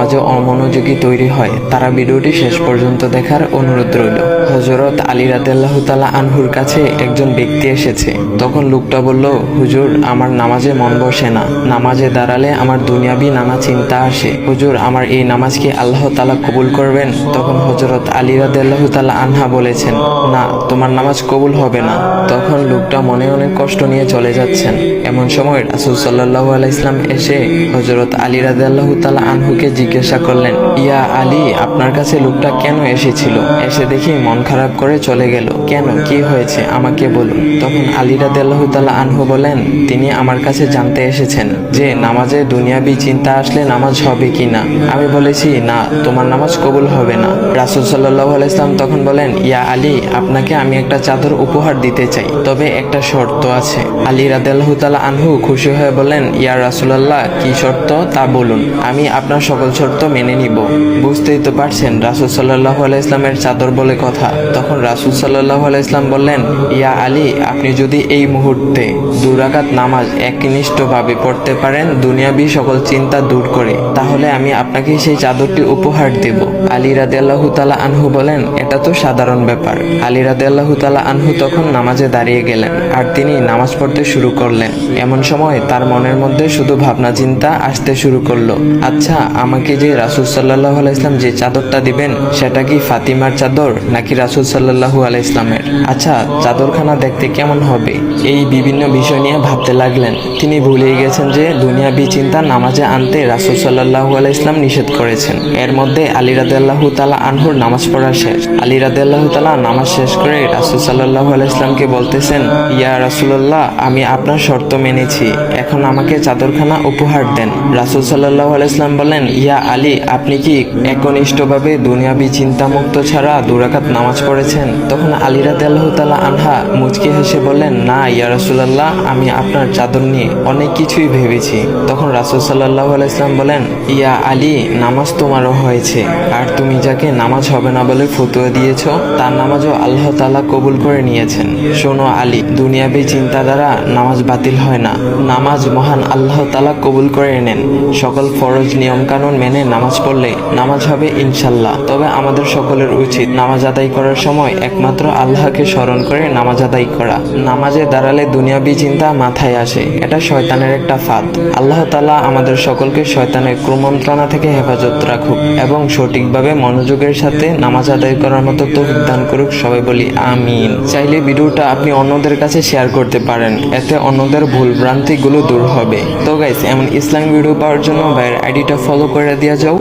নামাজে অমনোযোগী তৈরি হয় তারা ভিডিওটি শেষ পর্যন্ত দেখার অনুরোধ রইল। হযরত আলী রাদিয়াল্লাহু তাআলা আনহুর কাছে একজন ব্যক্তি এসেছে। তখন লোকটা বলল, হুজুর, আমার নামাজে মন বসে না। নামাজে দাঁড়ালে আমার দুনিয়াবি নানা চিন্তা আসে। হুজুর, আমার এই নামাজ কি আল্লাহ তাআলা কবুল করবেন? তখন হযরত আলী রাদিয়াল্লাহু তাআলা আনহা বলেছেন, না, তোমার নামাজ কবুল হবে না। তখন লোকটা মনে অনেক কষ্ট নিয়ে চলে যাচ্ছেন। এমন সময় রাসূল সাল্লাল্লাহু আলাইহি ওয়াসাল্লাম এসে হযরত আলী রাদিয়াল্লাহু তাআলা আনহুকে জিজ্ঞাসা করলেন, ইয়া আলী, আপনার কাছে লোকটা কেন এসেছিল? এসে দেখি মন খারাপ করে চলে গেল। কেন, কি হয়েছে আমাকে বলুন। তখন আলী রাদিয়াল্লাহু তাআলা আনহু বলেন, তিনি আমার কাছে জানতে এসেছেন যে নামাজে দুনিয়াবি চিন্তা আসলে নামাজ হবে কিনা। আমি বলেছি, না, তোমার নামাজ কবুল হবে না। রাসূল সাল্লাল্লাহু আলাইহি ওয়াসাল্লাম তখন বলেন, ইয়া আলী, আপনাকে আমি একটা চাদর উপহার দিতে চাই, তবে একটা শর্ত আছে। আলী রাদিয়াল্লাহু তাআলা আনহু খুশি হয়ে বলেন, ইয়া রাসূলুল্লাহ, কি শর্ত তা বলুন, আমি আপনার সকল শর্ত মেনে নিব। বুঝতেই তো পারছেন রাসূল সাল্লাল্লাহু আলাইহি ওয়াসাল্লামের চাদর বলে কথা। তখন রাসূল সাল্লাল্লাহু আলাইহি ওয়াসাল্লাম বললেন, ইয়া আলী, আপনি যদি এই মুহূর্তে 2 রাকাত নামাজ একনিষ্ঠভাবে পড়তে পারেন দুনিয়াবি সকল চিন্তা দূর করে, তাহলে আমি আপনাকে সেই চাদরটি উপহার দেব। আলী রাদিয়াল্লাহু তাআলা আনহু বলেন, এটা তো সাধারণ ব্যাপার। আলী রাদিয়াল্লাহু তাআলা আনহু তখন নামাজে দাঁড়িয়ে গেলেন আর তিনি নামাজ পড়তে শুরু করলেন। এমন সময় তার মনের মধ্যে শুধু ভাবনা চিন্তা আসতে শুরু করলো, আচ্ছা, আমাকে যে রাসূল সাল্লাল্লাহু আলাইহি ওয়াসাল্লাম যে চাদরটা দিবেন সেটা কি ফাতিমার চাদর নাকি রাসূল সাল্লাল্লাহু আলাইহি ওয়াসাল্লামের? আচ্ছা, চাদরখানা দেখতে কেমন হবে? এই বিভিন্ন বিষয় নিয়ে ভাবতে লাগলেন। তিনি ভুলেই গেছেন যে দুনিয়াবি চিন্তা নামাজে আনতে রাসূল সাল্লাল্লাহু আলাইহি ওয়াসাল্লাম নিষেধ করেছেন। এর মধ্যে আলী রাদিয়াল্লাহু তাআলা আনহুর নামাজ পড়া শেষ। আলী রাদিয়াল্লাহু তাআলা নামাজ শেষ করে রাসূল সাল্লাল্লাহু আলাইহি ওয়াসাল্লামকে বলতেছেন, ইয়া রাসূলুল্লাহ, আমি আপনার শর্ত মেনেছি, এখন আমাকে চাদরখানা উপহার দেন। রাসূল সাল্লাল্লাহু আলাইহি ওয়াসাল্লাম বলেন, ইয়া আলী, আপনি কি একনিষ্ঠভাবে দুনিয়াবি চিন্তামুক্ত ছাড়া 2 রাকাত নামাজ পড়েছেন? তখন আলী রাদিয়াল্লাহু তাআলা আনহা মুচকি হেসে বললেন, না ইয়া রাসূলুল্লাহ, আমি আপনার চাদর নিয়ে অনেক কিছুই ভেবেছি। তখন রাসূল সাল্লাল্লাহু আলাইহি ওয়াসাল্লাম বলেন, ইয়া আলী, নামাজ তোমারও হয়েছে, আর তুমি যাকে নামাজ হবে না বলে ফতোয়া দিয়েছো তার নামাজও আল্লাহ তাআলা কবুল করে নিয়েছেন। শোনো আলী, দুনিয়াবি চিন্তা দ্বারা নামাজ বাতিল হয় না, নামাজ মহান আল্লাহ তাআলা কবুল করে নেন। সকল ফরজ নিয়ম কানুন মেনে নামাজ পড়লে নামাজ হবে ইনশাল্লাহ। তবে আমাদের সকলের উচিত নামাজ আদায় করার সময় একমাত্র আল্লাহকে স্মরণ করে নামাজ আদায় করা। নামাজে দাঁড়ালে দুনিয়াবি চিন্তা মাথায় আসে, এটা শয়তানের একটা ফাঁদ। আল্লাহ তাআলা আমাদের সকলকে শয়তানের কুমন্ত্রণা থেকে হেফাজত রাখুক এবং সঠিকভাবে মনোযোগের সাথে নামাজ আদায় করার মতো তৌফিক দান করুক। সবাই বলি আমিন। চাইলে ভিডিওটা আপনি অন্যদের কাছে শেয়ার করতে পারেন, এতে অন্যদের ভুল ভ্রান্তিগুলো দূর হবে। তো গাইস, এমন ইসলামিক ভিডিও পাওয়ার জন্য ভাইয়ের আইডিটা ফলো করে দেওয়া যাও।